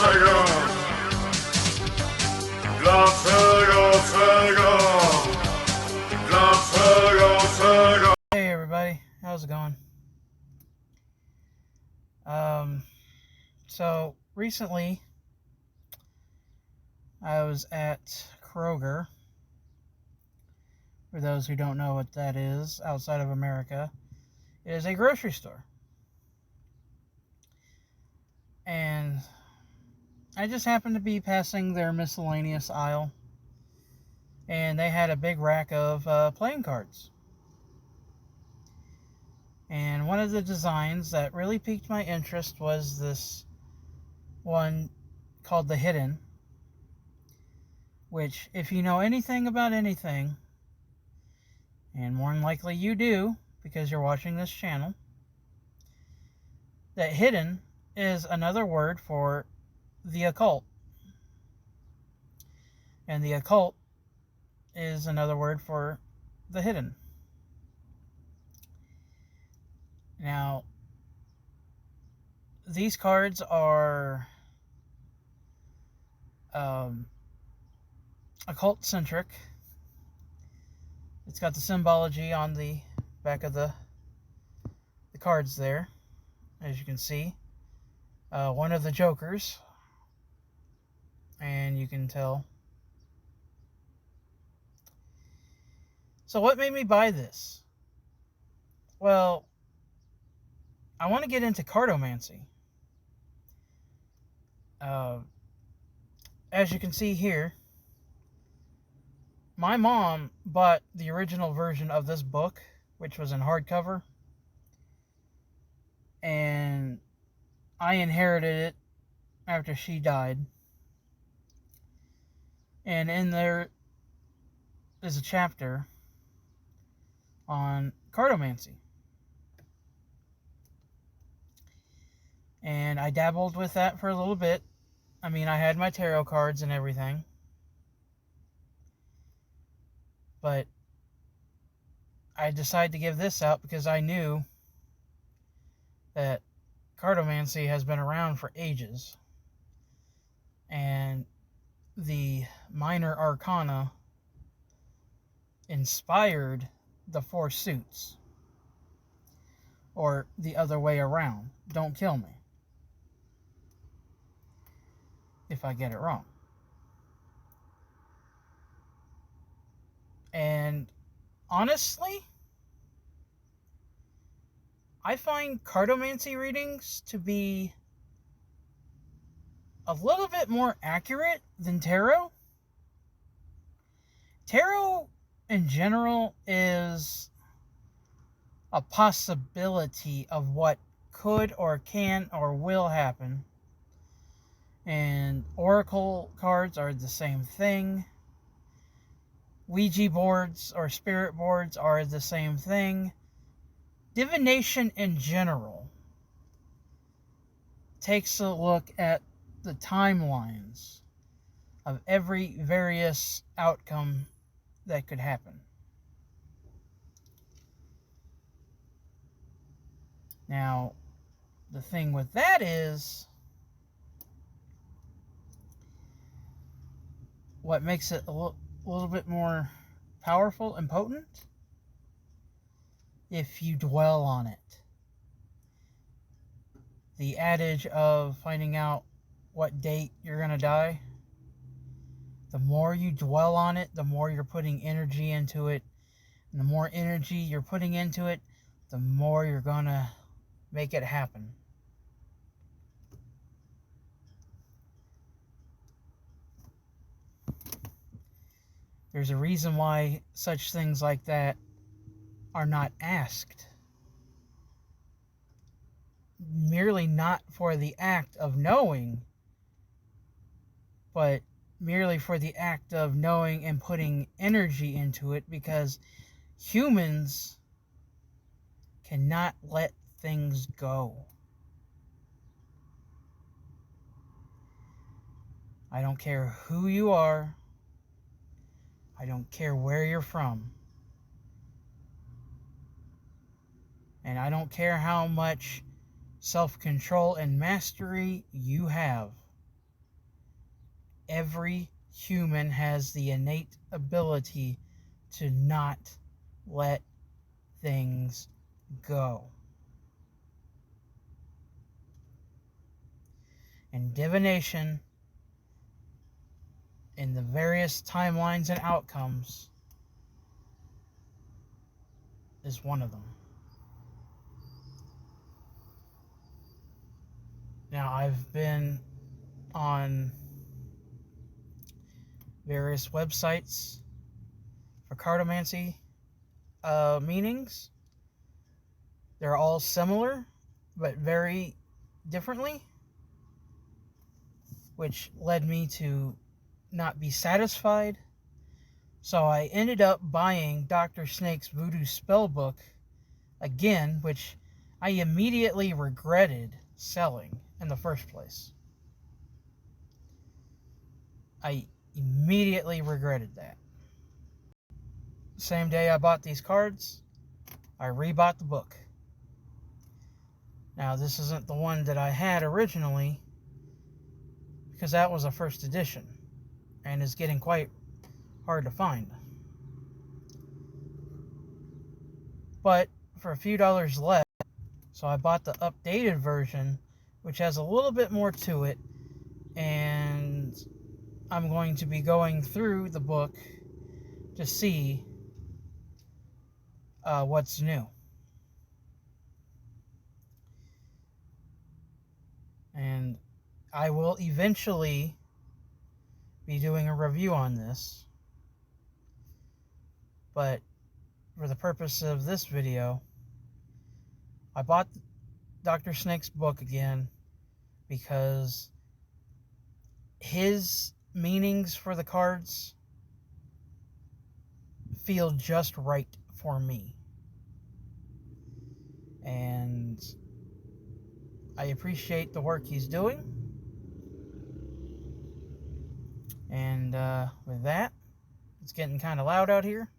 Hey everybody, how's it going? So recently I was at Kroger. For those who don't know what that is outside of America, it is a grocery store. And I just happened to be passing their miscellaneous aisle, and they had a big rack of playing cards. And one of the designs that really piqued my interest was this one called the Hidden, which, if you know anything about anything, and more than likely you do because you're watching this channel, that Hidden is another word for the occult. And the occult is another word for the hidden. Now, these cards are occult-centric. It's got the symbology on the back of the cards there, as you can see. One of the jokers, and you can tell. So what made me buy this? Well, I want to get into Cartomancy. As you can see here, my mom bought the original version of this book, which was in hardcover, and I inherited it after she died. And in there is a chapter on Cartomancy. And I dabbled with that for a little bit. I mean, I had my tarot cards and everything. But I decided to give this out because I knew that Cartomancy has been around for ages. And the minor arcana inspired the four suits. Or the other way around. Don't kill me if I get it wrong. And honestly, I find Cartomancy readings to be a little bit more accurate than tarot. Tarot in general is a possibility of what could or can or will happen. And oracle cards are the same thing. Ouija boards or spirit boards are the same thing. Divination in general takes a look at the timelines of every various outcome that could happen. Now, the thing with that is, what makes it a little bit more powerful and potent? If you dwell on it. The adage of finding out what date you're going to die, the more you dwell on it, the more you're putting energy into it. And the more energy you're putting into it, the more you're going to make it happen. There's a reason why such things like that are not asked. Merely not for the act of knowing, but merely for the act of knowing and putting energy into it, because humans cannot let things go. I don't care who you are. I don't care where you're from. And I don't care how much self-control and mastery you have. every human has the innate ability to not let things go. And divination, in the various timelines and outcomes, is one of them. Now, I've been on various websites for Cartomancy meanings. They're all similar, but very differently, which led me to not be satisfied. So I ended up buying Dr. Snake's Voodoo spellbook again, which I immediately regretted selling in the first place. I immediately regretted that. Same day I bought these cards, I rebought the book. Now, this isn't the one that I had originally, because that was a first edition and is getting quite hard to find. But for a few dollars less, so I bought the updated version, which has a little bit more to it, and I'm going to be going through the book to see what's new. And I will eventually be doing a review on this, but for the purpose of this video, I bought Dr. Snake's book again because his meanings for the cards feel just right for me. And I appreciate the work he's doing. And with that, it's getting kind of loud out here.